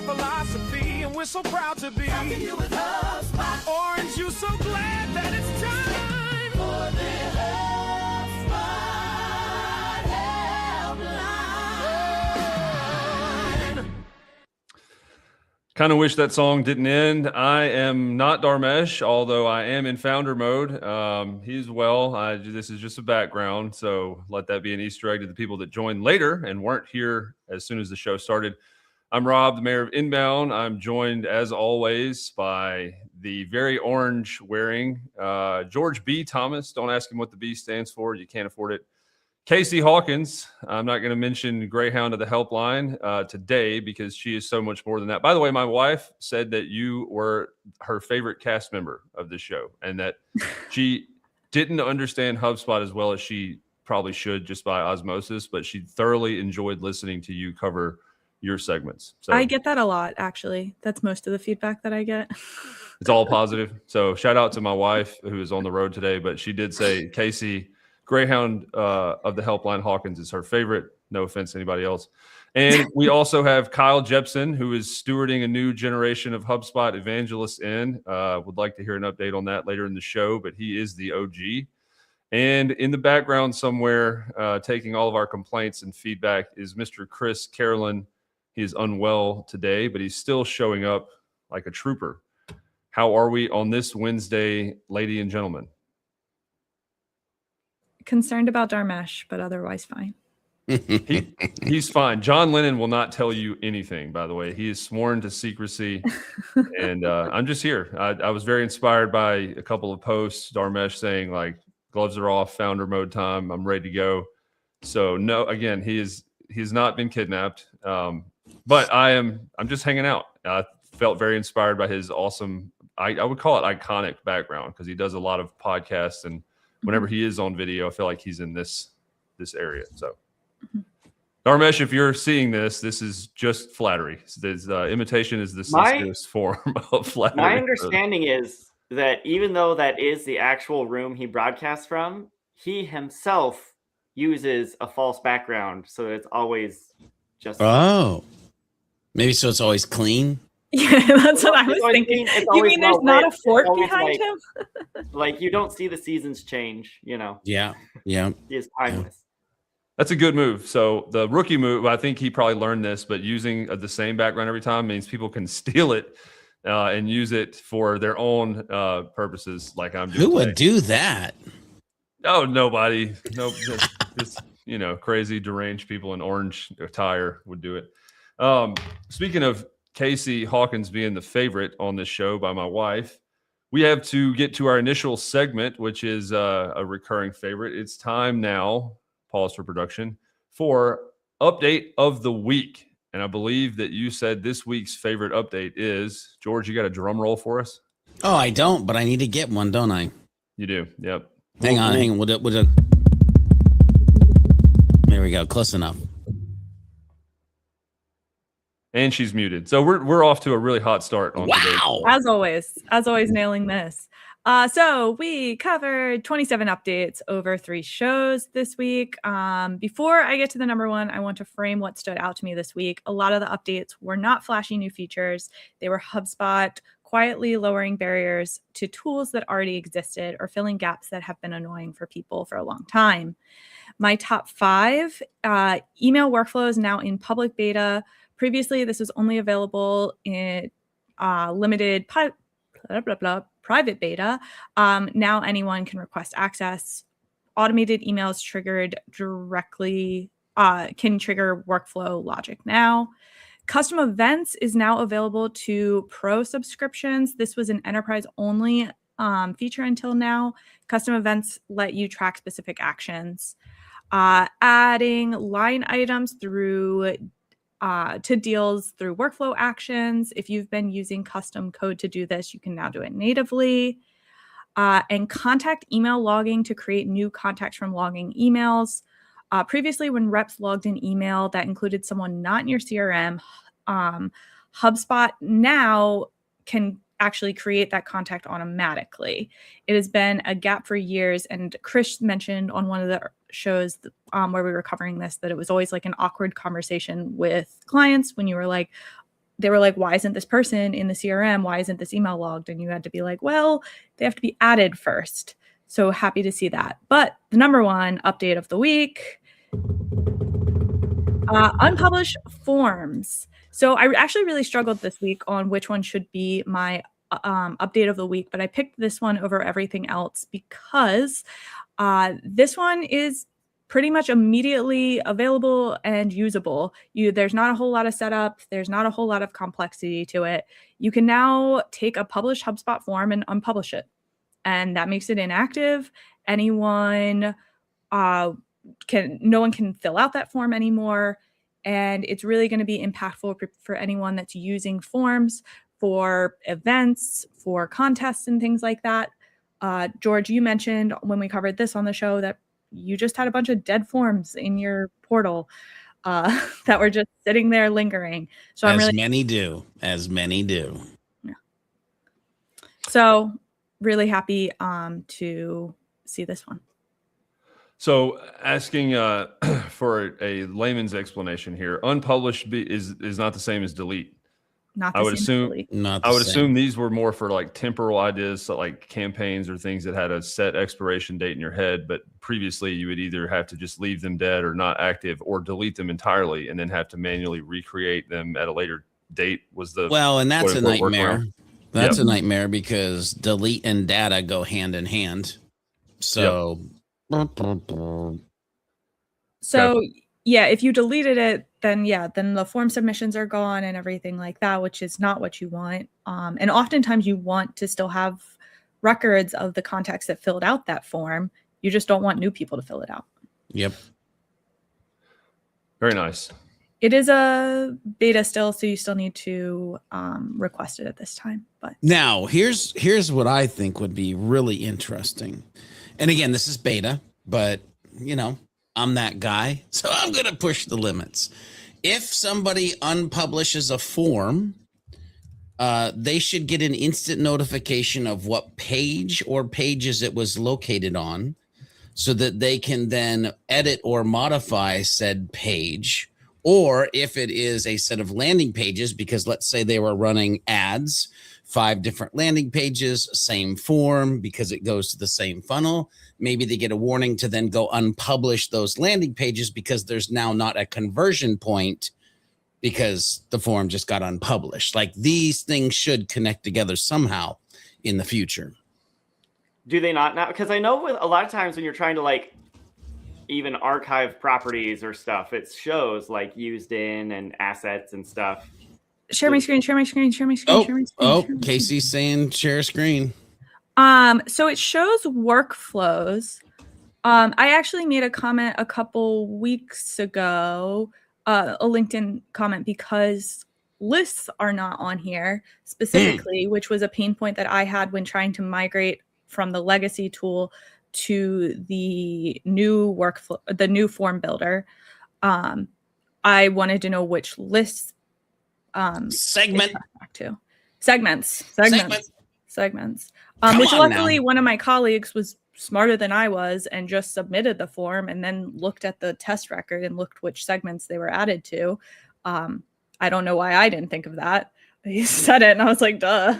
philosophy, and we're so proud to be helping you with HubSpot. Orange, you so glad that it's time for the HubSpot helpline. Kind of wish that song didn't end. I am not Dharmesh, although I am in founder mode. He's well. This is just a background, so let that be an Easter egg to the people that joined later and weren't here as soon as the show started. I'm Rob, the mayor of Inbound. I'm joined, as always, by the very orange-wearing George B. Thomas. Don't ask him what the B stands for. You can't afford it. Casey Hawkins. I'm not going to mention Greyhound of the Helpline today because she is so much more than that. By the way, my wife said that you were her favorite cast member of the show and that she didn't understand HubSpot as well as she probably should just by osmosis, but she thoroughly enjoyed listening to you cover your segments. So I get that a lot, actually. That's most of the feedback that I get. It's all positive. So shout out to my wife who is on the road today, but she did say Casey Greyhound of the Helpline Hawkins is her favorite. No offense to anybody else. And we also have Kyle Jepson, who is stewarding a new generation of HubSpot evangelists in. Would like to hear an update on that later in the show, but he is the OG. And in the background somewhere, taking all of our complaints and feedback is Mr. Chris Carolyn. He is unwell today, but he's still showing up like a trooper. How are we on this Wednesday, ladies and gentlemen? Concerned about Dharmesh, but otherwise fine. He's fine. John Lennon will not tell you anything, by the way. He is sworn to secrecy. And I'm just here. I was very inspired by a couple of posts, Dharmesh saying, like, gloves are off, founder mode time. I'm ready to go. So, no, again, he has not been kidnapped. But I'm just hanging out. I felt very inspired by his awesome, I would call it iconic background because he does a lot of podcasts, and whenever he is on video, I feel like he's in this area. So, Dharmesh, if you're seeing this is just flattery. This imitation is the sincerest form of flattery. My understanding is that even though that is the actual room he broadcasts from, he himself uses a false background, so it's always just maybe so it's always clean. Yeah, that's what I was thinking. You mean there's not a fort behind him? Like you don't see the seasons change, you know. Yeah. He is timeless. That's a good move. So the rookie move, I think he probably learned this, but using the same background every time means people can steal it and use it for their own purposes, like I'm doing. Who would do that? Oh, nobody. No, just crazy, deranged people in orange attire would do it. Speaking of Casey Hawkins being the favorite on this show by my wife, we have to get to our initial segment, which is a recurring favorite. It's time now, pause for production, for update of the week. And I believe that you said this week's favorite update is, George, you got a drum roll for us? Oh, I don't, but I need to get one, don't I? You do. Yep. Hang on. There we go. Close enough. And she's muted. So we're off to a really hot start on today. As always, nailing this. So we covered 27 updates over 3 shows this week. Before I get to the number one, I want to frame what stood out to me this week. A lot of the updates were not flashy new features. They were HubSpot quietly lowering barriers to tools that already existed or filling gaps that have been annoying for people for a long time. My top 5, email workflow is now in public beta. Previously, this was only available in limited private beta. Now anyone can request access. Automated emails triggered directly can trigger workflow logic now. Custom events is now available to pro subscriptions. This was an enterprise-only feature until now. Custom events let you track specific actions. Adding line items through to deals through workflow actions. If you've been using custom code to do this, you can now do it natively. And contact email logging to create new contacts from logging emails. Previously, when reps logged an email that included someone not in your CRM, HubSpot now can actually create that contact automatically. It has been a gap for years, and Chris mentioned on one of the shows where we were covering this that it was always like an awkward conversation with clients when you were like, they were like, why isn't this person in the CRM? Why isn't this email logged? And you had to be like, well, they have to be added first. So happy to see that. But the number one update of the week, unpublished forms. So I actually really struggled this week on which one should be my update of the week, but I picked this one over everything else because this one is pretty much immediately available and usable. There's not a whole lot of setup. There's not a whole lot of complexity to it. You can now take a published HubSpot form and unpublish it. And that makes it inactive. No one can fill out that form anymore. And it's really going to be impactful for anyone that's using forms for events, for contests and things like that. George, you mentioned when we covered this on the show that you just had a bunch of dead forms in your portal that were just sitting there lingering. So as many do. Yeah. So really happy to see this one. So asking for a layman's explanation here, unpublished is not the same as delete. Not the I would same assume. delete. Not the I would same. assume these were more for like temporal ideas, so like campaigns or things that had a set expiration date in your head. But previously, you would either have to just leave them dead or not active, or delete them entirely, and then have to manually recreate them at a later date. And that's a quote-unquote nightmare. workaround. That's Yep. a nightmare because delete and data go hand in hand. So, So yeah, if you deleted it, then the form submissions are gone and everything like that, which is not what you want. And oftentimes you want to still have records of the contacts that filled out that form. You just don't want new people to fill it out. Yep. Very nice. It is a beta still, so you still need to request it at this time. But Now, here's what I think would be really interesting. And again, this is beta, but I'm that guy, so I'm going to push the limits. If somebody unpublishes a form, they should get an instant notification of what page or pages it was located on so that they can then edit or modify said page. Or if it is a set of landing pages, because let's say they were running ads, 5 different landing pages, same form, because it goes to the same funnel. Maybe they get a warning to then go unpublish those landing pages because there's now not a conversion point because the form just got unpublished. Like these things should connect together somehow in the future. Do they not now? Because I know with a lot of times when you're trying to like even archive properties or stuff, it shows like used in and assets and stuff. share my screen. Casey's saying share screen. So it shows workflows. I actually made a comment a couple weeks ago, a LinkedIn comment, because lists are not on here specifically, which was a pain point that I had when trying to migrate from the legacy tool to the new workflow, the new form builder. I wanted to know which lists Segment. back to. Segments. Come Which on luckily now. one of my colleagues was smarter than I was and just submitted the form and then looked at the test record and looked which segments they were added to. I don't know why I didn't think of that. He said it and I was like, duh.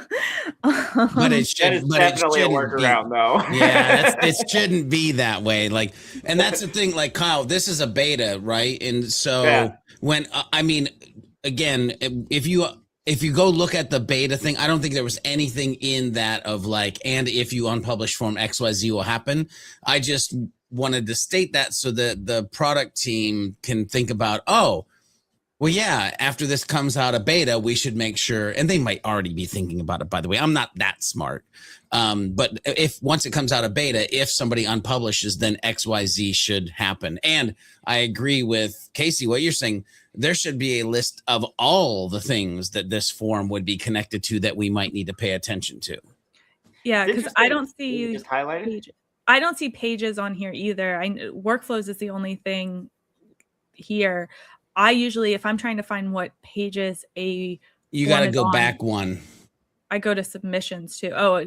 But it should, That is but definitely a it shouldn't workaround, though. Yeah, it shouldn't be that way. Like, and that's the thing. Like, Kyle, this is a beta, right? And so when I mean, again, if you go look at the beta thing, I don't think there was anything in that of like, and if you unpublish form XYZ will happen. I just wanted to state that so that the product team can think about, oh, well, yeah, after this comes out of beta, we should make sure, and they might already be thinking about it, by the way. I'm not that smart. But if once it comes out of beta, if somebody unpublishes, then XYZ should happen. And I agree with Casey, what you're saying. There should be a list of all the things that this form would be connected to that we might need to pay attention to. Yeah, because I don't see just highlighted. pages. I don't see pages on here either. Workflows is the only thing here. I usually, if I'm trying to find what pages You got to form is go on, back one. I go to submissions too. Oh,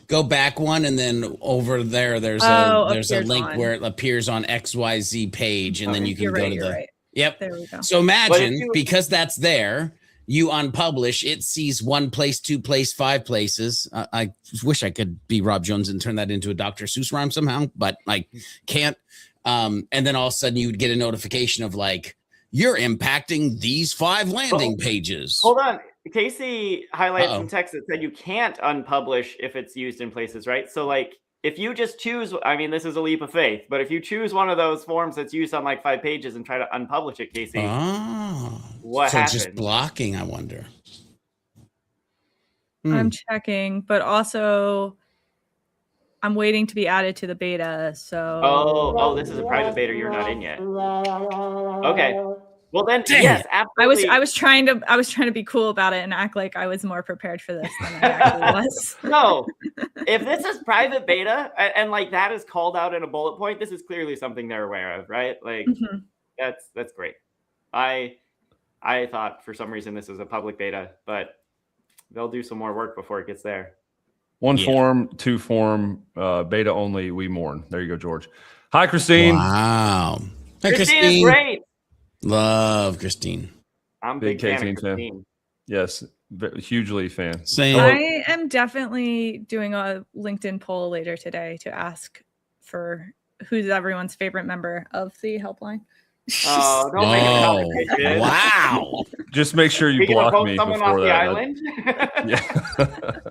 Go back one, and then over there, there's a link where it appears on XYZ page, and then you can you're go right, to you're the. right. Yep. There we go. So imagine, because that's there, you unpublish, it sees 1 place, 2 place, 5 places. I wish I could be Rob Jones and turn that into a Dr. Seuss rhyme somehow, but I can't. And then all of a sudden you would get a notification of like, you're impacting these 5 landing pages. Hold on. Casey highlighted some text that said you can't unpublish if it's used in places, right? So like if you just choose, I mean, this is a leap of faith, but if you choose one of those forms that's used on like 5 pages and try to unpublish it, Casey, what happens? Just blocking, I wonder. I'm checking, but also I'm waiting to be added to the beta. So oh, this is a private beta you're not in yet. Okay. Well then, Dang yes, it. absolutely. I was trying to be cool about it and act like I was more prepared for this than I actually was. No, if this is private beta and like that is called out in a bullet point, this is clearly something they're aware of, right? Like that's great. I thought for some reason this was a public beta, but they'll do some more work before it gets there. 1 form, 2 form, beta only. We mourn. There you go, George. Hi, Christine. Wow. Hi, Christine is great. Love Christine. I'm a big fan of Christine. Fan. Yes, hugely fan. Same. I am definitely doing a LinkedIn poll later today to ask for who's everyone's favorite member of the helpline. Oh, don't make it complicated. Wow. Just make sure you block me someone before off that. The island? Yeah.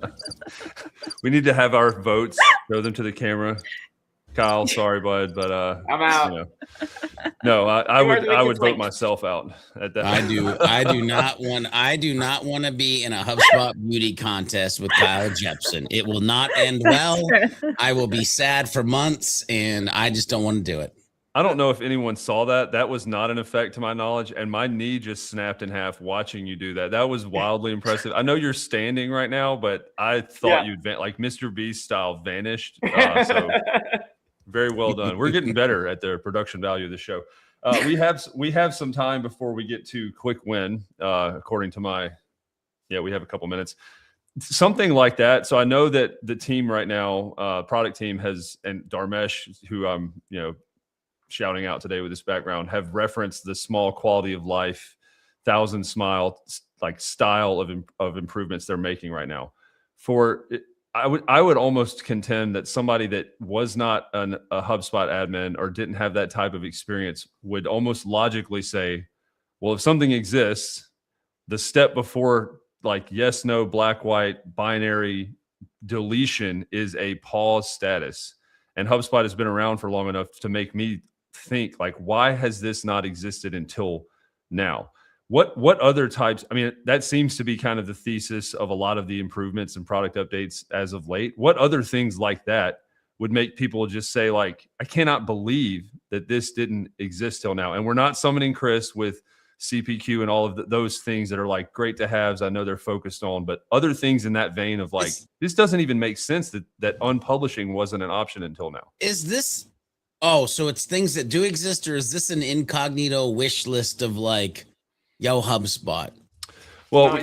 We need to have our votes. Show them to the camera. Kyle, sorry, bud, but I'm out. You know. No, I would vote myself out at that. I do not want to be in a HubSpot beauty contest with Kyle Jepson. It will not end well. I will be sad for months, and I just don't want to do it. I don't know if anyone saw that. That was not an effect to my knowledge, and my knee just snapped in half watching you do that. That was wildly impressive. I know you're standing right now, but I thought you'd like Mr. Beast style vanished. So very well done. We're getting better at the production value of the show. We have some time before we get to quick win. According to my, we have a couple minutes. Something like that. So I know that the team right now, product team has, and Dharmesh, who I'm shouting out today with this background, have referenced the small quality of life, 1,000 smile like style of improvements they're making right now. I would almost contend that somebody that was not a HubSpot admin or didn't have that type of experience would almost logically say, well, if something exists, the step before like yes, no, black, white, binary deletion is a pause status. And HubSpot has been around for long enough to make me think like, why has this not existed until now? What other types? I mean, that seems to be kind of the thesis of a lot of the improvements and product updates as of late. What other things like that would make people just say like, I cannot believe that this didn't exist till now? And we're not summoning Chris with CPQ and all of those things that are like great to haves. I know they're focused on, but other things in that vein of like, this doesn't even make sense that unpublishing wasn't an option until now. Is this, so it's things that do exist, or is this an incognito wish list of like, yo, HubSpot? Well,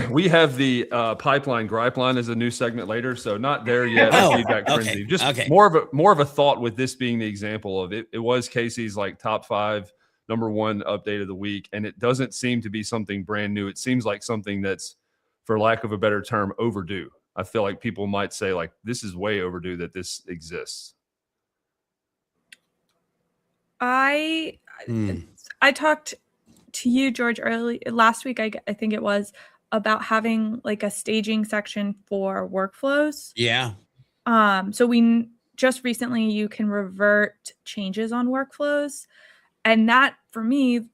we have the pipeline gripe line as a new segment later, so not there yet. Feedback frenzy. Just more of a thought with this being the example of it. It was Casey's like top 5 number 1 update of the week, and it doesn't seem to be something brand new. It seems like something that's, for lack of a better term, overdue. I feel like people might say like, this is way overdue that this exists. I talked to you, George, last week, I think it was, about having like a staging section for workflows. Yeah. So just recently you can revert changes on workflows. And that for me,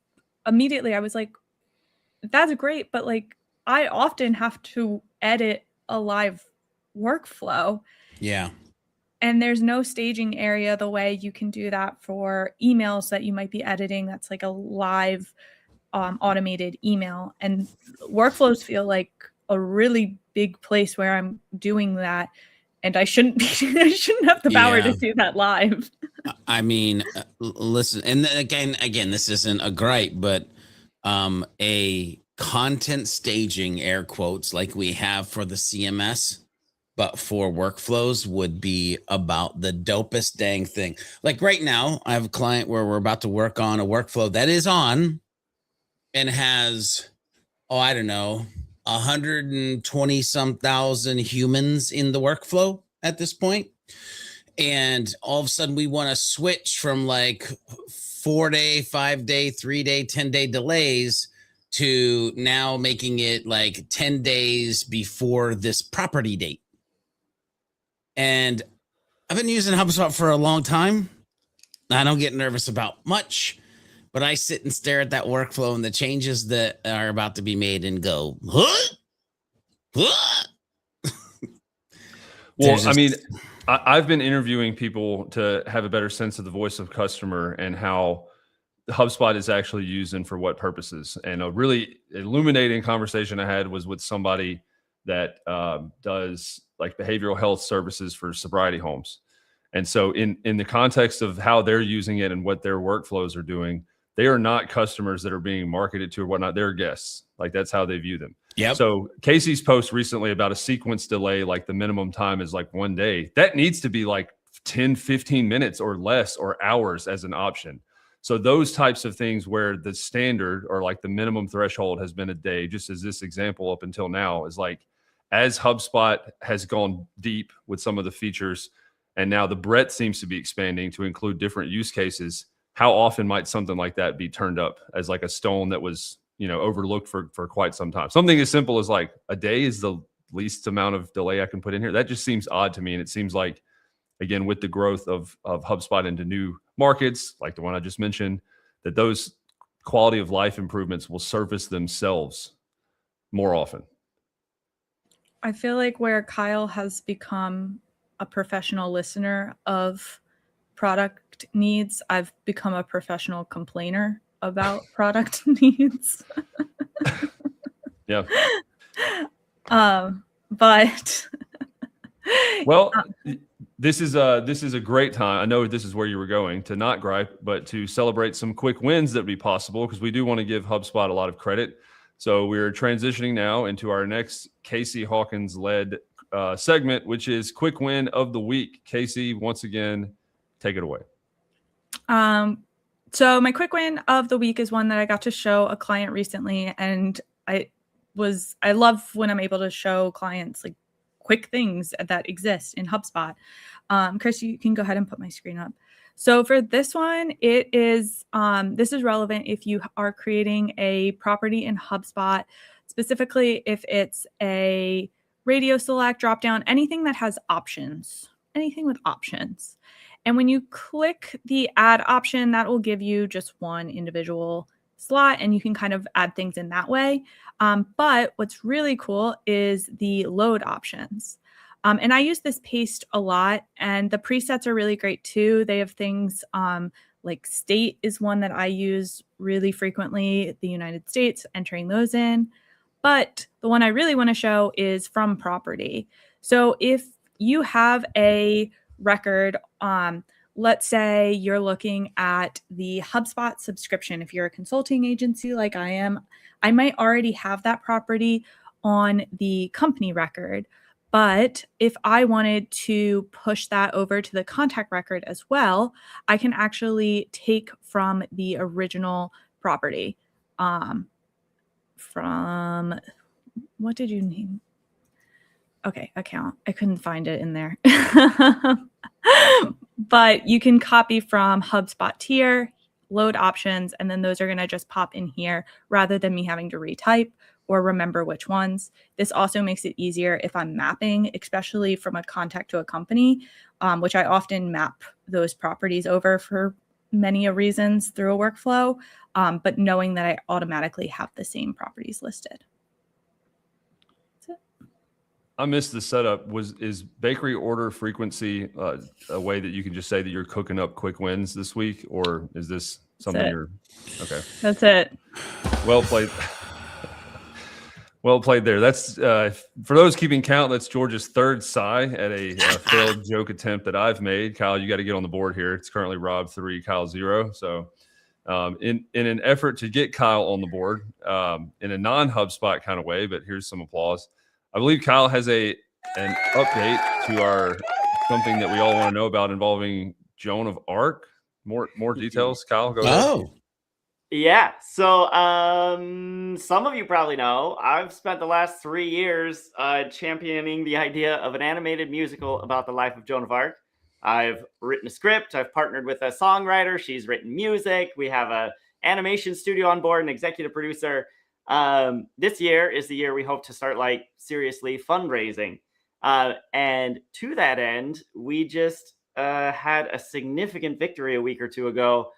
immediately I was like, that's great. But like, I often have to edit a live workflow. Yeah. And there's no staging area the way you can do that for emails that you might be editing. That's like a live automated email, and workflows feel like a really big place where I'm doing that, and I shouldn't have the power to do that live. I mean, listen, and again, this isn't a gripe, but a content staging, air quotes, like we have for the CMS, but for workflows would be about the dopest dang thing. Like right now, I have a client where we're about to work on a workflow that is on and has I don't know, 120 some thousand humans in the workflow at this point. And all of a sudden we want to switch from like 4-day, 5-day, 3-day, 10-day delays to now making it like 10 days before this property date. And I've been using HubSpot for a long time. I don't get nervous about much, but I sit and stare at that workflow and the changes that are about to be made and go, huh? What? Well, I mean, I've been interviewing people to have a better sense of the voice of customer and how HubSpot is actually used and for what purposes. And a really illuminating conversation I had was with somebody that does like behavioral health services for sobriety homes. And so in the context of how they're using it and what their workflows are doing, they are not customers that are being marketed to or whatnot. They're guests. Like that's how they view them. Yeah. So Casey's post recently about a sequence delay, like the minimum time is like 1 day. That needs to be like 10, 15 minutes or less or hours as an option. So those types of things where the standard or like the minimum threshold has been a day, just as this example up until now, is like as HubSpot has gone deep with some of the features and now the breadth seems to be expanding to include different use cases, how often might something like that be turned up as like a stone that was, overlooked for quite some time? Something as simple as like a day is the least amount of delay I can put in here. That just seems odd to me. And it seems like, again, with the growth of HubSpot into new markets, like the one I just mentioned, that those quality of life improvements will surface themselves more often. I feel like where Kyle has become a professional listener of product needs, I've become a professional complainer about product needs. Yeah. But well, this is a great time. I know this is where you were going to not gripe, but to celebrate some quick wins that be possible, because we do want to give HubSpot a lot of credit. So we're transitioning now into our next Casey Hawkins led segment, which is quick win of the week. Casey, once again, take it away. So my quick win of the week is one that I got to show a client recently, and I love when I'm able to show clients like quick things that exist in HubSpot. Chris, you can go ahead and put my screen up. So for this one, it is this is relevant if you are creating a property in HubSpot, specifically if it's a radio select, drop down, anything that has options, anything with options. And when you click the add option, that will give you just one individual slot and you can kind of add things in that way. But what's really cool is the load options. And I use this paste a lot, and the presets are really great too. They have things like state is one that I use really frequently, the United States, entering those in. But the one I really want to show is from property. So if you have a record, let's say you're looking at the HubSpot subscription. If you're a consulting agency like I am, I might already have that property on the company record. But if I wanted to push that over to the contact record as well, I can actually take from the original property. From, what did you name? Okay, account. I couldn't find it in there. But you can copy from HubSpot tier, load options, and then those are going to just pop in here rather than me having to retype or remember which ones. This also makes it easier if I'm mapping, especially from a contact to a company, which I often map those properties over for many reasons through a workflow, but knowing that I automatically have the same properties listed. I missed the setup. Is bakery order frequency a way that you can just say that you're cooking up quick wins this week, or is this something you're okay? That's it. Well played. Well played there. That's for those keeping count. That's George's third sigh at a failed joke attempt that I've made. Kyle, you got to get on the board here. It's currently Rob 3, Kyle 0. So, in an effort to get Kyle on the board in a non-HubSpot kind of way, but here's some applause. I believe Kyle has an update to our something that we all want to know about involving Joan of Arc. More details, Kyle. Go ahead. Yeah. So some of you probably know I've spent the last 3 years championing the idea of an animated musical about the life of Joan of Arc. I've written a script. I've partnered with a songwriter. She's written music. We have a animation studio on board, an executive producer. This year is the year we hope to start like seriously fundraising. And to that end, we just had a significant victory a week or two ago.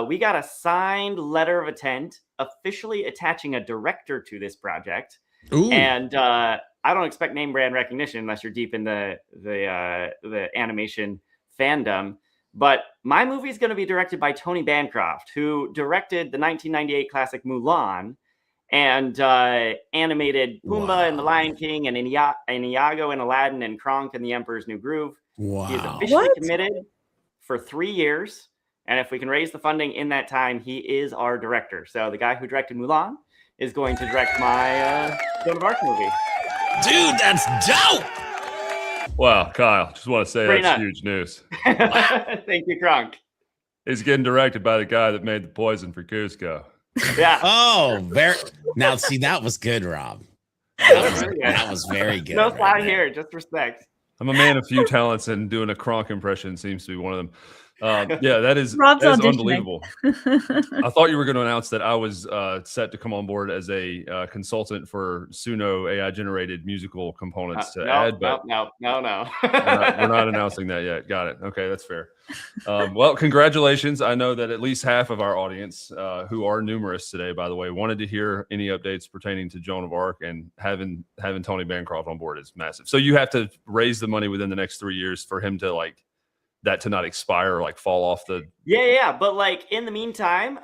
We got a signed letter of intent officially attaching a director to this project. Ooh. And I don't expect name brand recognition unless you're deep in the animation fandom. But my movie is going to be directed by Tony Bancroft, who directed the 1998 classic Mulan and animated Pumbaa and the Lion King and Iago and Aladdin and Kronk and the Emperor's New Groove. Wow. He is officially committed for 3 years. And if we can raise the funding in that time, he is our director. So the guy who directed Mulan is going to direct my Joan of Arc movie. Dude, that's dope. Wow, Kyle, just want to say Straight that's up. huge news. Thank you, Kronk. It's getting directed by the guy that made the poison for Cusco. Yeah. Oh, very. Now, see, that was good, Rob. That was very good. No right side there. here, just respect. I'm a man of few talents, and doing a Kronk impression seems to be one of them. Yeah, that is Rob's auditioning. unbelievable. I thought you were going to announce that I was set to come on board as a consultant for Suno AI-generated musical components to add, but no. we're not announcing that yet. Got it. Okay, that's fair. Well, congratulations. I know that at least half of our audience, who are numerous today, by the way, wanted to hear any updates pertaining to Joan of Arc, and having Tony Bancroft on board is massive. So you have to raise the money within the next 3 years for him to that to not expire or like fall off the. Yeah. But like in the meantime,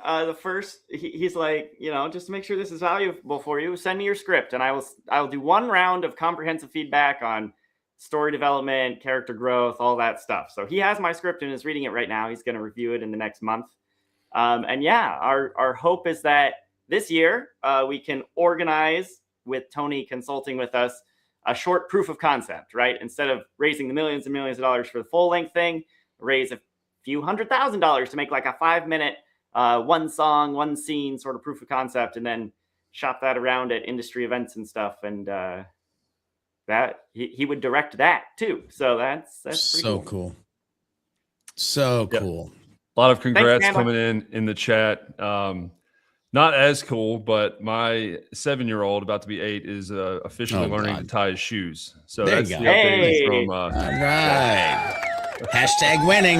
he's like, just to make sure this is valuable for you, send me your script, and I'll do one round of comprehensive feedback on story development, character growth, all that stuff. So he has my script and is reading it right now. He's going to review it in the next month. And yeah, our hope is that this year we can organize, with Tony consulting with us, a short proof of concept, right? Instead of raising the millions and millions of dollars for the full length thing, raise a few $100,000 to make like a 5-minute, one song, one scene sort of proof of concept, and then shop that around at industry events and stuff. And that he would direct that too. So that's so cool. So cool. A lot of congrats Thanks, coming in the chat. Not as cool, but my 7-year-old, about to be 8, is officially learning to tie his shoes. So There that's you the go. update from All right. Hashtag winning.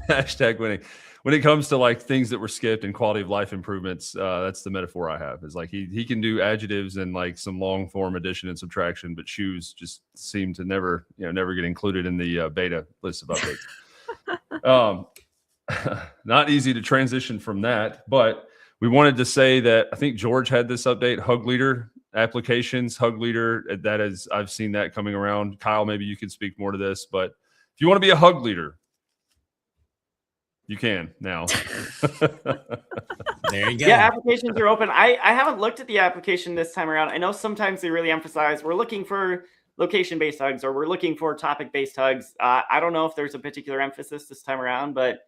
hashtag winning. When it comes to like things that were skipped and quality of life improvements, that's the metaphor I have. Is like he can do adjectives and like some long form addition and subtraction, but shoes just seem to never get included in the beta list of updates. Not easy to transition from that, but we wanted to say that I think George had this update, Hug Leader applications, Hug Leader. That is, I've seen that coming around. Kyle, maybe you could speak more to this, but if you want to be a Hug Leader, you can now. There you go. Yeah, applications are open. I haven't looked at the application this time around. I know sometimes they really emphasize we're looking for location-based hugs or we're looking for topic-based hugs. I don't know if there's a particular emphasis this time around, but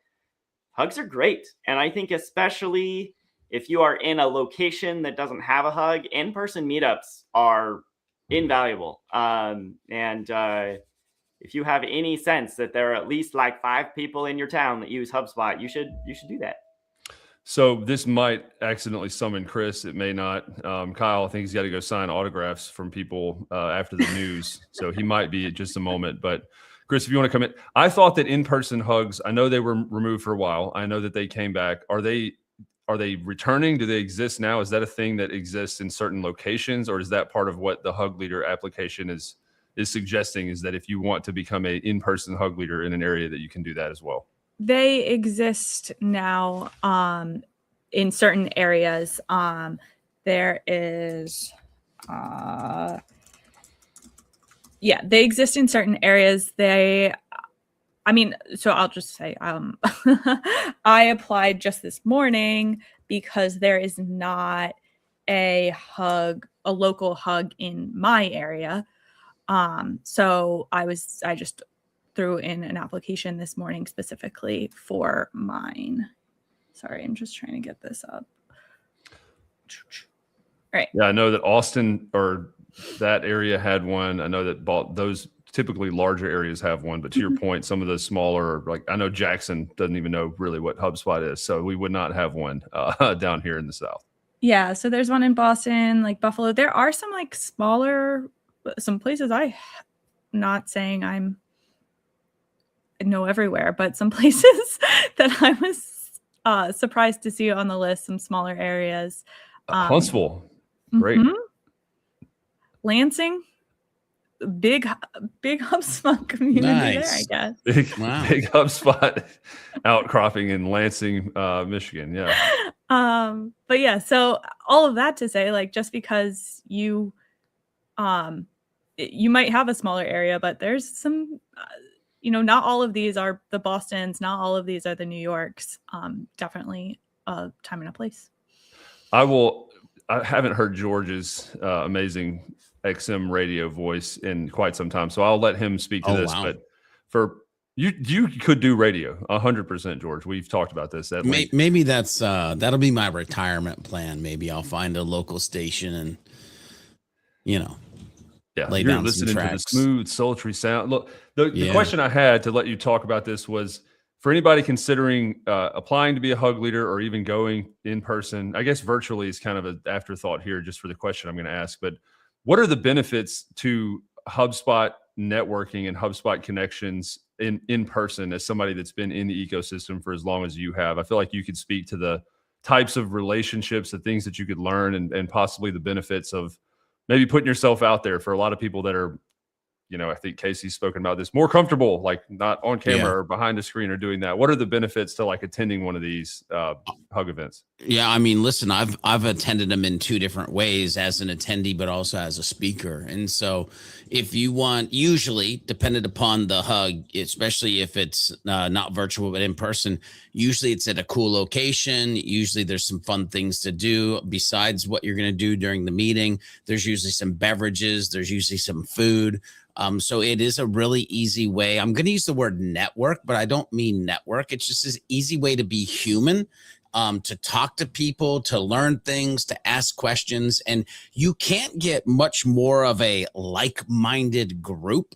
hugs are great. And I think especially if you are in a location that doesn't have a hug, in-person meetups are invaluable. If you have any sense that there are at least like 5 people in your town that use HubSpot, you should do that. So this might accidentally summon Chris. It may not. Kyle, I think he's got to go sign autographs from people after the news. So he might be at just a moment. But Chris, if you want to come in, I thought that in-person hugs, I know they were removed for a while. I know that they came back. Are they returning? Do they exist now? Is that a thing that exists in certain locations, or is that part of what the Hug Leader application is suggesting, is that if you want to become a in-person Hug Leader in an area that you can do that as well? They exist now in certain areas. There is they exist in certain areas. So I'll just say I applied just this morning because there is not a local hug in my area. So I just threw in an application this morning specifically for mine. Sorry, I'm just trying to get this up. All right. Yeah, I know that Austin or that area had one. I know that those typically larger areas have one, but to your point, some of the smaller, like I know Jackson doesn't even know really what HubSpot is, so we would not have one down here in the South. Yeah, so there's one in Boston, like Buffalo. There are some like smaller, some places not saying I know everywhere, but some places that I was surprised to see on the list, some smaller areas. Huntsville, great. Lansing, big HubSpot community there, I guess. Big HubSpot outcropping in Lansing, Michigan. Yeah. But yeah, so all of that to say, like, just because you might have a smaller area, but there's some, not all of these are the Bostons, not all of these are the New Yorks. Definitely a time and a place. I haven't heard George's amazing XM radio voice in quite some time, so I'll let him speak to this. Wow. But for you could do radio 100%, George. We've talked about this. Maybe that's that'll be my retirement plan. Maybe I'll find a local station and lay you're down listening some to the tracks. smooth, sultry sound. Look, the question I had to let you talk about this was, for anybody considering applying to be a Hug leader or even going in person, I guess virtually is kind of an afterthought here just for the question I'm going to ask. But what are the benefits to HubSpot networking and HubSpot connections in person as somebody that's been in the ecosystem for as long as you have? I feel like you could speak to the types of relationships, the things that you could learn, and possibly the benefits of maybe putting yourself out there for a lot of people that are, I think Casey's spoken about this, more comfortable, like not on camera or behind a screen or doing that. What are the benefits to like attending one of these Hug events? Yeah, I mean, listen, I've attended them in two different ways, as an attendee, but also as a speaker. And so if you want, usually dependent upon the Hug, especially if it's not virtual, but in person, usually it's at a cool location. Usually there's some fun things to do besides what you're going to do during the meeting. There's usually some beverages. There's usually some food. So it is a really easy way. I'm going to use the word network, but I don't mean network. It's just this easy way to be human, to talk to people, to learn things, to ask questions. And you can't get much more of a like-minded group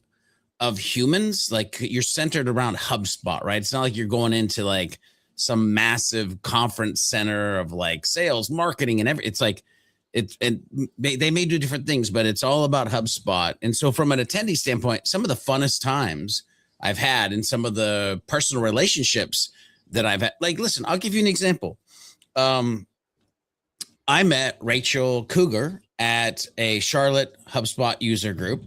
of humans. Like, you're centered around HubSpot, right? It's not like you're going into like some massive conference center of like sales, marketing, and everything. It's like, they may do different things, but it's all about HubSpot. And so from an attendee standpoint, some of the funnest times I've had and some of the personal relationships that I've had, like, listen, I'll give you an example. I met Rachel Cougar at a Charlotte HubSpot user group.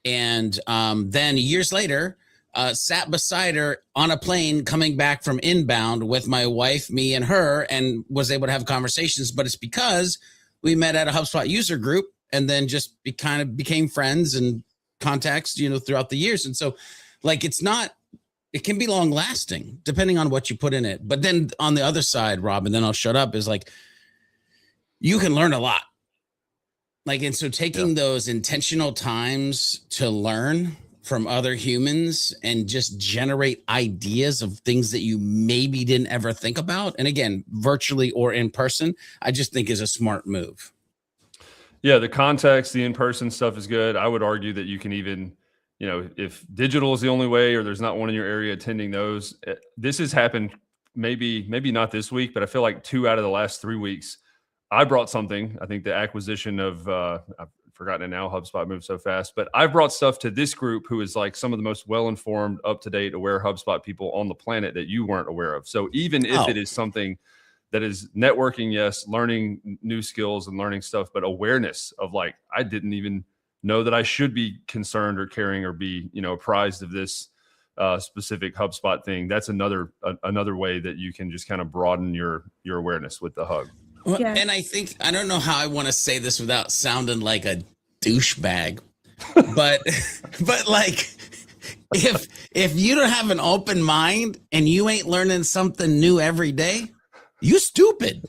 And then years later, sat beside her on a plane coming back from inbound with my wife, me and her, and was able to have conversations. But it's because we met at a HubSpot user group and then just kind of became friends and contacts, throughout the years. And so, like, it can be long lasting depending on what you put in it. But then on the other side, Rob, and then I'll shut up, is like, you can learn a lot. Like, and so taking those intentional times to learn from other humans and just generate ideas of things that you maybe didn't ever think about. And again, virtually or in person, I just think is a smart move. Yeah, the context, the in-person stuff is good. I would argue that you can even, if digital is the only way or there's not one in your area attending those. This has happened maybe not this week, but I feel like 2 out of the last 3 weeks, I brought something. I think the acquisition of, I've forgotten it now, HubSpot moved so fast, but I've brought stuff to this group who is like some of the most well-informed, up-to-date, aware HubSpot people on the planet that you weren't aware of. So even if it is something that is networking, yes, learning new skills and learning stuff, but awareness of like, I didn't even know that I should be concerned or caring or be, apprised of this specific HubSpot thing. That's another way that you can just kind of broaden your awareness with the Hug. Well, and I don't know how I want to say this without sounding like a douchebag, but like, if you don't have an open mind and you ain't learning something new every day, you stupid.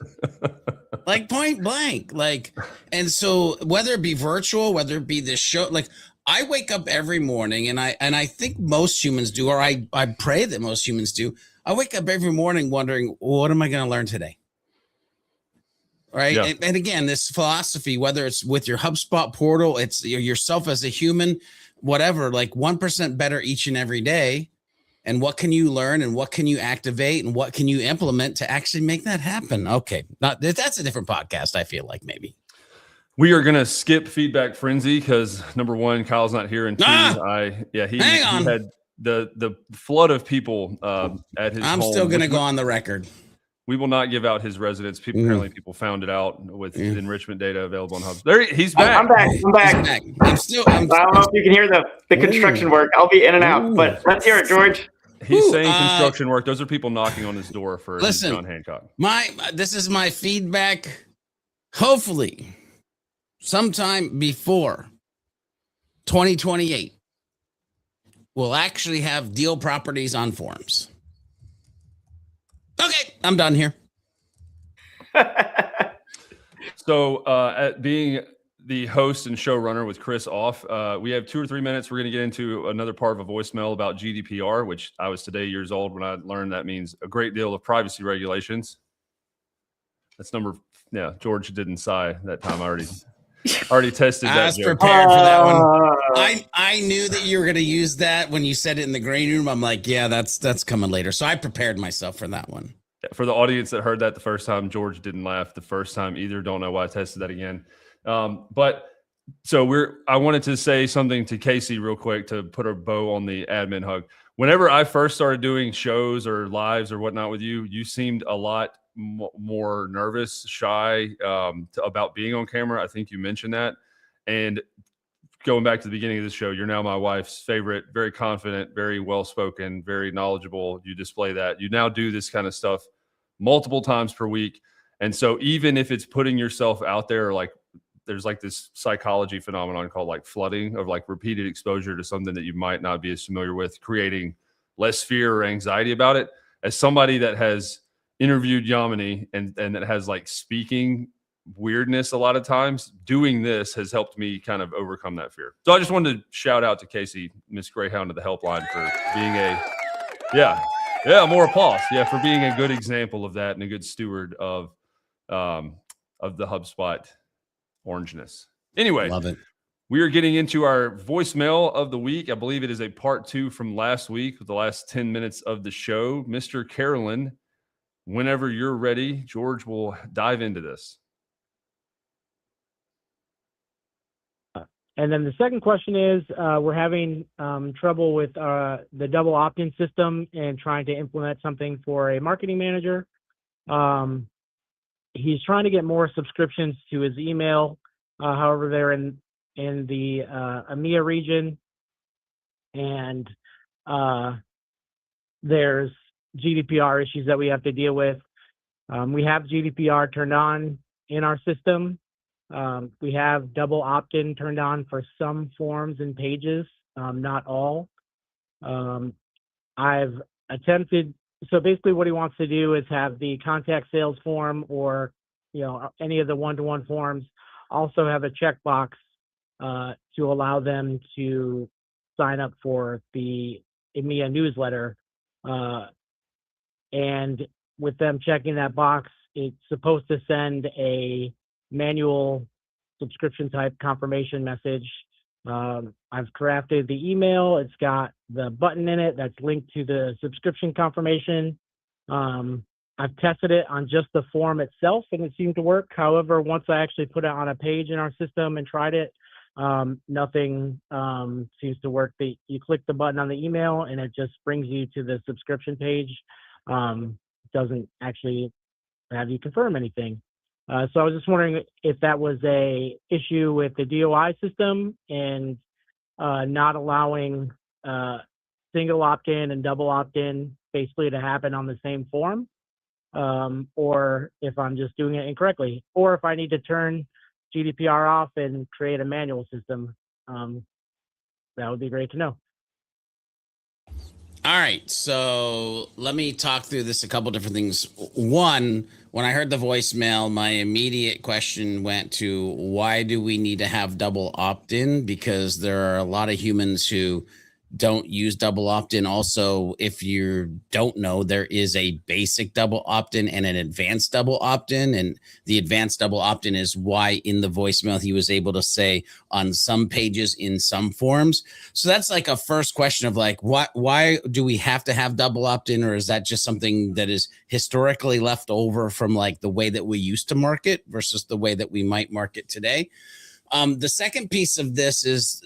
Like, point blank. Like, and so whether it be virtual, whether it be this show, like, I wake up every morning and I think most humans do, or I pray that most humans do. I wake up every morning wondering, what am I going to learn today? Right. Yeah. And again, this philosophy, whether it's with your HubSpot portal, it's yourself as a human, whatever, like 1% better each and every day. And what can you learn and what can you activate and what can you implement to actually make that happen? Okay. That's a different podcast, I feel like maybe. We are going to skip feedback frenzy because number one, Kyle's not here. And two, he had the flood of people at his home. I'm still going to go on the record. We will not give out his residence. Apparently people found it out with enrichment data available on Hubs. There, he's back. I'm back. I don't know if you can hear the construction work. I'll be in and out, but let's hear it, George. He's saying construction work. Those are people knocking on his door for John Hancock. This is my feedback. Hopefully, sometime before 2028, we'll actually have deal properties on forums. Okay, I'm done here. So, at being the host and showrunner with Chris off, we have 2 or 3 minutes. We're going to get into another part of a voicemail about GDPR, which I was today years old when I learned that means a great deal of privacy regulations. That's George didn't sigh that time. I already tested that. I was prepared for that one. I knew that you were going to use that when you said it in the green room. I'm like, yeah, that's coming later. So I prepared myself for that one. For the audience that heard that the first time, George didn't laugh the first time either. Don't know why I tested that again. But so I wanted to say something to Casey real quick to put a bow on the admin hug. Whenever I first started doing shows or lives or whatnot with you, you seemed a lot more nervous, shy about being on camera. I think you mentioned that. And going back to the beginning of the show, you're now my wife's favorite, very confident, very well-spoken, very knowledgeable. You display that. You now do this kind of stuff multiple times per week. And so even if it's putting yourself out there, like there's like this psychology phenomenon called like flooding of like repeated exposure to something that you might not be as familiar with, creating less fear or anxiety about it. As somebody that has interviewed Yamini and that has like speaking weirdness a lot of times, doing this has helped me kind of overcome that fear. So I just wanted to shout out to Casey, Miss Greyhound of the helpline, for being more applause. Yeah, for being a good example of that and a good steward of the HubSpot orangeness. Anyway, love it. We are getting into our voicemail of the week. I believe it is a part 2 from last week with the last 10 minutes of the show. Mr. Carolyn, whenever you're ready, George will dive into this. And then the second question is, we're having trouble with the double opt-in system and trying to implement something for a marketing manager. He's trying to get more subscriptions to his email. However, they're in the EMEA region, and there's GDPR issues that we have to deal with. We have GDPR turned on in our system. We have double opt-in turned on for some forms and pages, not all. I've attempted, so basically what he wants to do is have the contact sales form or, any of the one-to-one forms also have a checkbox to allow them to sign up for the EMEA newsletter. And with them checking that box, it's supposed to send a manual subscription type confirmation message. I've crafted the email. It's got the button in it that's linked to the subscription confirmation. I've tested it on just the form itself and it seemed to work. However, once I actually put it on a page in our system and tried it, nothing seems to work. You click the button on the email and it just brings you to the subscription page. Doesn't actually have you confirm anything. So I was just wondering if that was a issue with the DOI system and not allowing single opt-in and double opt-in basically to happen on the same form, or if I'm just doing it incorrectly, or if I need to turn GDPR off and create a manual system. That would be great to know. All right, so let me talk through this a couple different things. One, when I heard the voicemail, my immediate question went to why do we need to have double opt-in? Because there are a lot of humans who don't use double opt-in. Also, if you don't know, there is a basic double opt-in and an advanced double opt-in. And the advanced double opt-in is why in the voicemail he was able to say on some pages in some forms. So that's like a first question of like, why do we have to have double opt-in? Or is that just something that is historically left over from like the way that we used to market versus the way that we might market today? The second piece of this is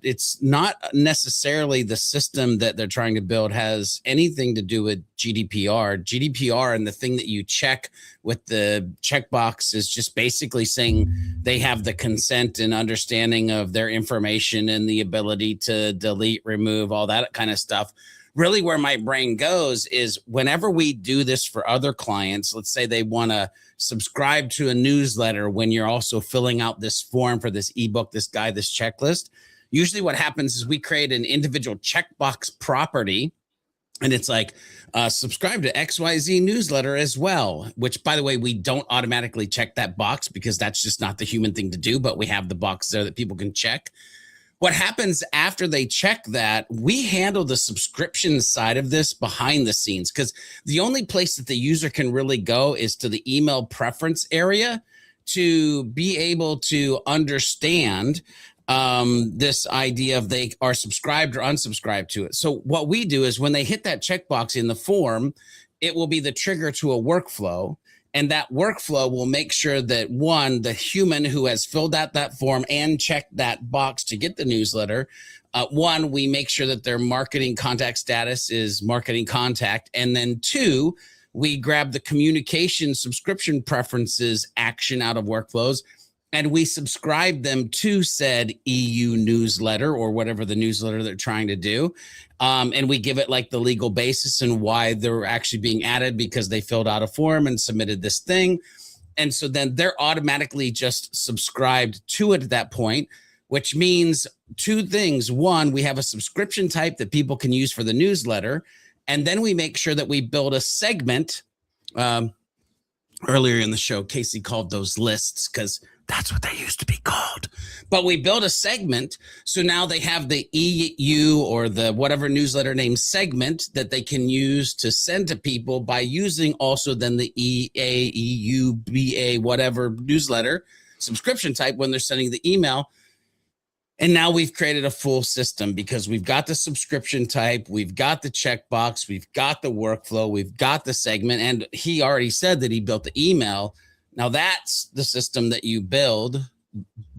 it's not necessarily the system that they're trying to build has anything to do with GDPR. GDPR and the thing that you check with the checkbox is just basically saying they have the consent and understanding of their information and the ability to delete, remove, all that kind of stuff. Really where my brain goes is whenever we do this for other clients, let's say they want to subscribe to a newsletter when you're also filling out this form for this ebook, this guide, this checklist. Usually what happens is we create an individual checkbox property and it's like subscribe to XYZ newsletter as well, which by the way, we don't automatically check that box because that's just not the human thing to do, but we have the box there that people can check. What happens after they check that, we handle the subscription side of this behind the scenes because the only place that the user can really go is to the email preference area to be able to understand this idea of they are subscribed or unsubscribed to it. So what we do is when they hit that checkbox in the form, it will be the trigger to a workflow. And that workflow will make sure that one, the human who has filled out that form and checked that box to get the newsletter, one, we make sure that their marketing contact status is marketing contact. And then two, we grab the communication subscription preferences action out of workflows and we subscribe them to said EU newsletter or whatever the newsletter they're trying to do. And we give it like the legal basis and why they're actually being added because they filled out a form and submitted this thing. And so then they're automatically just subscribed to it at that point, which means two things. One, we have a subscription type that people can use for the newsletter. And then we make sure that we build a segment. Earlier in the show, Casey called those lists because that's what they used to be called. But we built a segment. So now they have the EU or the whatever newsletter name segment that they can use to send to people by using also then the EA, EU, BA, whatever newsletter subscription type when they're sending the email. And now we've created a full system because we've got the subscription type, we've got the checkbox, we've got the workflow, we've got the segment. And he already said that he built the email. Now that's the system that you build.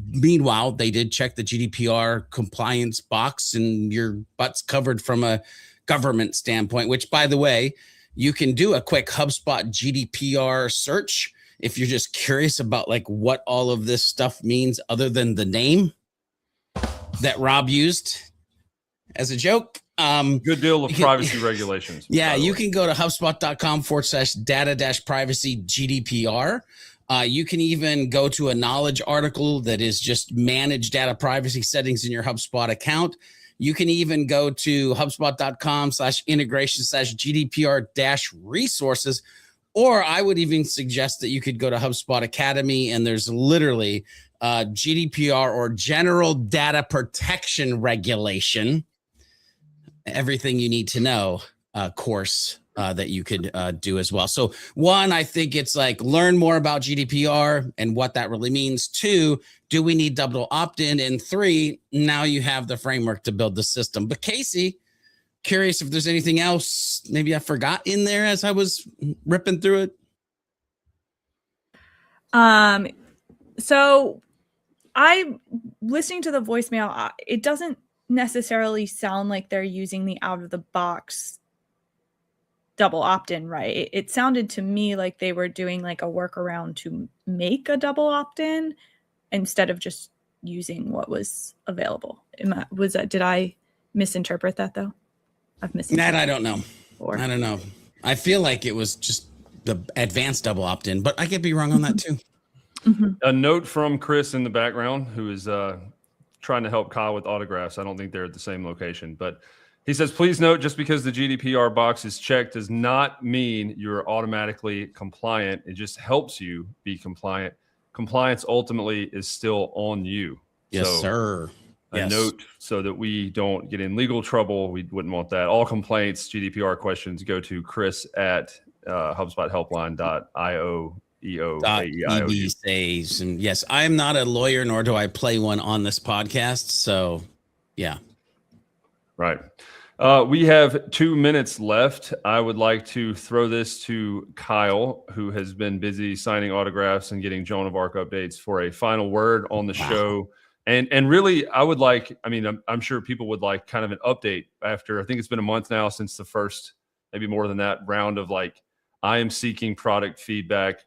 Meanwhile, they did check the GDPR compliance box and your butt's covered from a government standpoint, which by the way, you can do a quick HubSpot GDPR search if you're just curious about like what all of this stuff means other than the name that Rob used as a joke. Good deal of privacy regulations. Yeah, you can go to HubSpot.com/data-privacy GDPR. You can even go to a knowledge article that is just manage data privacy settings in your HubSpot account. You can even go to HubSpot.com/integration/GDPR-resources. Or I would even suggest that you could go to HubSpot Academy and there's literally GDPR or General Data Protection Regulation, everything you need to know course that you could do as well. So one, I think it's like learn more about GDPR and what that really means. Two, do we need double opt-in? And three, now you have the framework to build the system. But Casey, curious if there's anything else maybe I forgot in there as I was ripping through it. So I listening to the voicemail, it doesn't necessarily sound like they're using the out of the box double opt-in, right? It sounded to me like they were doing like a workaround to make a double opt-in instead of just using what was available. Did I misinterpret that though? I've misinterpreted that. I don't know. I don't know. I feel like it was just the advanced double opt-in, but I could be wrong on that too. Mm-hmm. A note from Chris in the background who is trying to help Kyle with autographs. I don't think they're at the same location, but he says, please note, just because the GDPR box is checked does not mean you're automatically compliant. It just helps you be compliant. Compliance ultimately is still on you. Yes, sir. Yes. note so that we don't get in legal trouble. We wouldn't want that. All complaints, GDPR questions go to Chris at HubSpotHelpline.io. ED says, and yes, I am not a lawyer, nor do I play one on this podcast. So, yeah. Right. We have 2 minutes left. I would like to throw this to Kyle, who has been busy signing autographs and getting Joan of Arc updates, for a final word on the show. And really, I would like, I mean, I'm sure people would like kind of an update after, I think it's been a month now since the first, maybe more than that, round of like, I am seeking product feedback.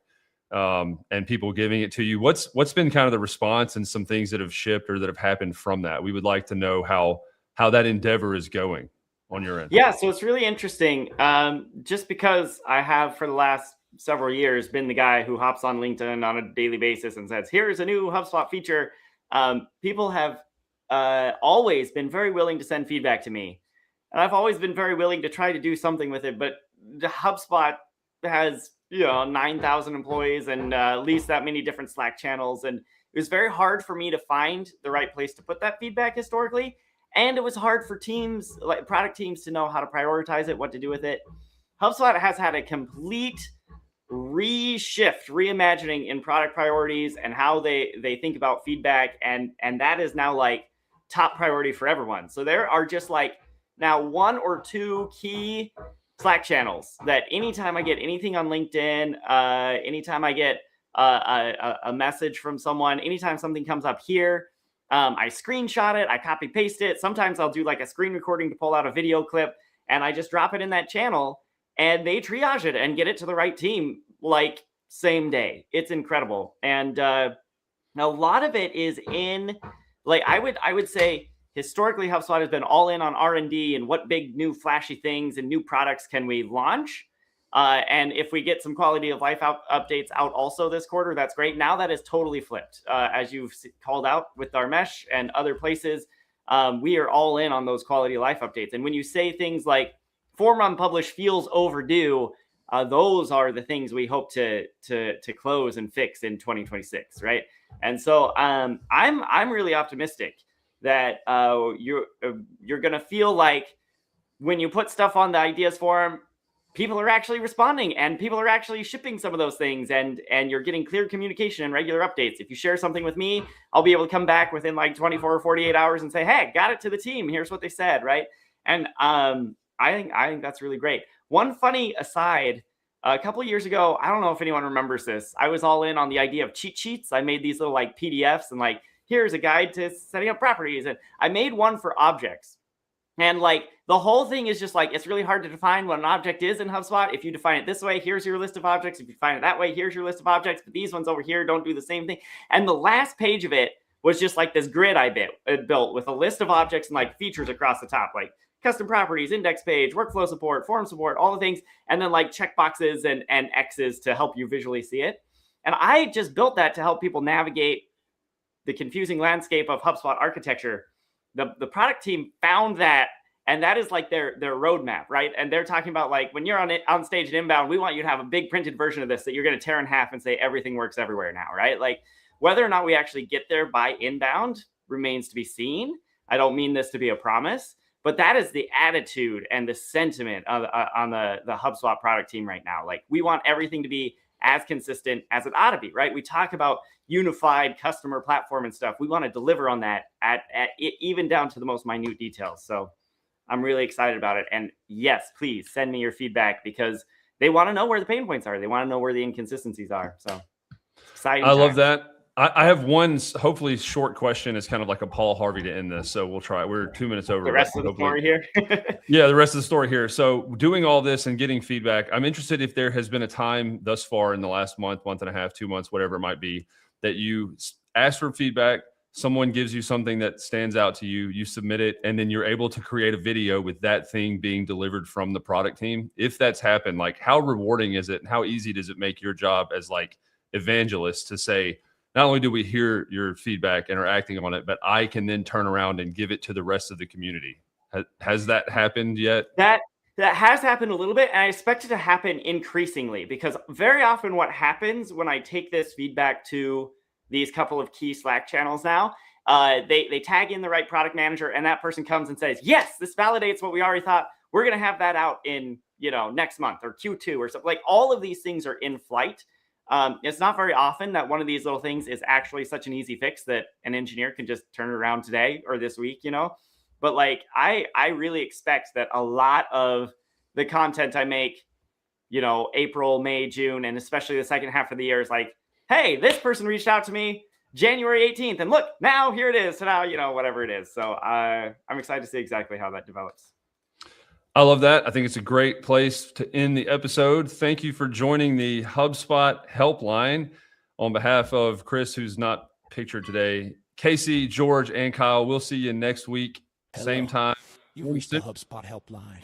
And people giving it to you. What's been kind of the response and some things that have shipped or that have happened from that? We would like to know how that endeavor is going on your end. Yeah, so it's really interesting. Just because I have for the last several years been the guy who hops on LinkedIn on a daily basis and says, here's a new HubSpot feature. People have always been very willing to send feedback to me. And I've always been very willing to try to do something with it. But the HubSpot has 9,000 employees and at least that many different Slack channels. And it was very hard for me to find the right place to put that feedback historically. And it was hard for teams, like product teams, to know how to prioritize it, what to do with it. HubSpot has had a complete reimagining in product priorities and how they think about feedback. And that is now like top priority for everyone. So there are just like now 1 or 2 key Slack channels that anytime I get anything on LinkedIn, anytime I get a message from someone, anytime something comes up here, I screenshot it, I copy paste it. Sometimes I'll do like a screen recording to pull out a video clip and I just drop it in that channel and they triage it and get it to the right team like same day. It's incredible. And a lot of it is in like, I would say, historically, HubSpot has been all in on R&D and what big new flashy things and new products can we launch. And if we get some quality of life updates out also this quarter, that's great. Now that is totally flipped. As you've called out with Dharmesh and other places, we are all in on those quality of life updates. And when you say things like form unpublished feels overdue, those are the things we hope to close and fix in 2026, right? And so I'm really optimistic that you're going to feel like when you put stuff on the ideas forum, people are actually responding and people are actually shipping some of those things and you're getting clear communication and regular updates. If you share something with me, I'll be able to come back within like 24 or 48 hours and say, hey, got it to the team. Here's what they said, right? And I think that's really great. One funny aside, a couple of years ago, I don't know if anyone remembers this, I was all in on the idea of cheat sheets. I made these little like PDFs and like, here's a guide to setting up properties. And I made one for objects. And like the whole thing is just like, it's really hard to define what an object is in HubSpot. If you define it this way, here's your list of objects. If you define it that way, here's your list of objects. But these ones over here don't do the same thing. And the last page of it was just like this grid I built with a list of objects and like features across the top, like custom properties, index page, workflow support, form support, all the things. And then like checkboxes and X's to help you visually see it. And I just built that to help people navigate the confusing landscape of HubSpot architecture. The product team found that, and that is like their roadmap, right? And they're talking about like, when you're on stage at Inbound, we want you to have a big printed version of this that you're going to tear in half and say everything works everywhere now, right? Like whether or not we actually get there by Inbound remains to be seen. I don't mean this to be a promise, but that is the attitude and the sentiment on the HubSpot product team right now. Like we want everything to be as consistent as it ought to be, right? We talk about unified customer platform and stuff. We want to deliver on that at even down to the most minute details. So I'm really excited about it. And yes, please send me your feedback because they want to know where the pain points are. They want to know where the inconsistencies are. So exciting. I love that. I have one hopefully short question. It's kind of like a Paul Harvey to end this. So we'll try. We're 2 minutes over. The rest of the story here. Yeah, the rest of the story here. So doing all this and getting feedback, I'm interested if there has been a time thus far in the last month and a half, 2 months, whatever it might be, that you ask for feedback, someone gives you something that stands out to you, you submit it, and then you're able to create a video with that thing being delivered from the product team. If that's happened, like how rewarding is it and how easy does it make your job as like evangelists to say, not only do we hear your feedback and are acting on it, but I can then turn around and give it to the rest of the community. Has that happened yet? That has happened a little bit, and I expect it to happen increasingly because very often what happens when I take this feedback to these couple of key Slack channels now, they tag in the right product manager, and that person comes and says, yes, this validates what we already thought. We're going to have that out in, next month or Q2 or something. Like, all of these things are in flight. It's not very often that one of these little things is actually such an easy fix that an engineer can just turn it around today or this week, But like, I really expect that a lot of the content I make, April, May, June, and especially the second half of the year is like, hey, this person reached out to me January 18th, and look, now here it is. So now, whatever it is. So I'm excited to see exactly how that develops. I love that. I think it's a great place to end the episode. Thank you for joining the HubSpot helpline. On behalf of Chris, who's not pictured today, Casey, George, and Kyle, we'll see you next week, same time. You reached the HubSpot helpline.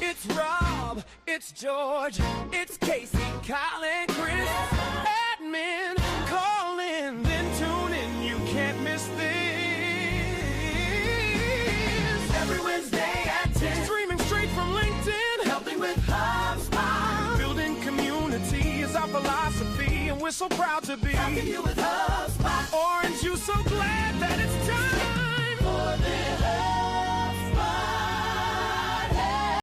It's Rob, it's George, it's Casey, Kyle, and Chris. Admin, call in, then tune in. You can't miss this. Every Wednesday at 10. Streaming straight from LinkedIn. Helping with HubSpot. Building community is our philosophy, and we're so proud to be. Helping you with HubSpot. Orange, you so glad that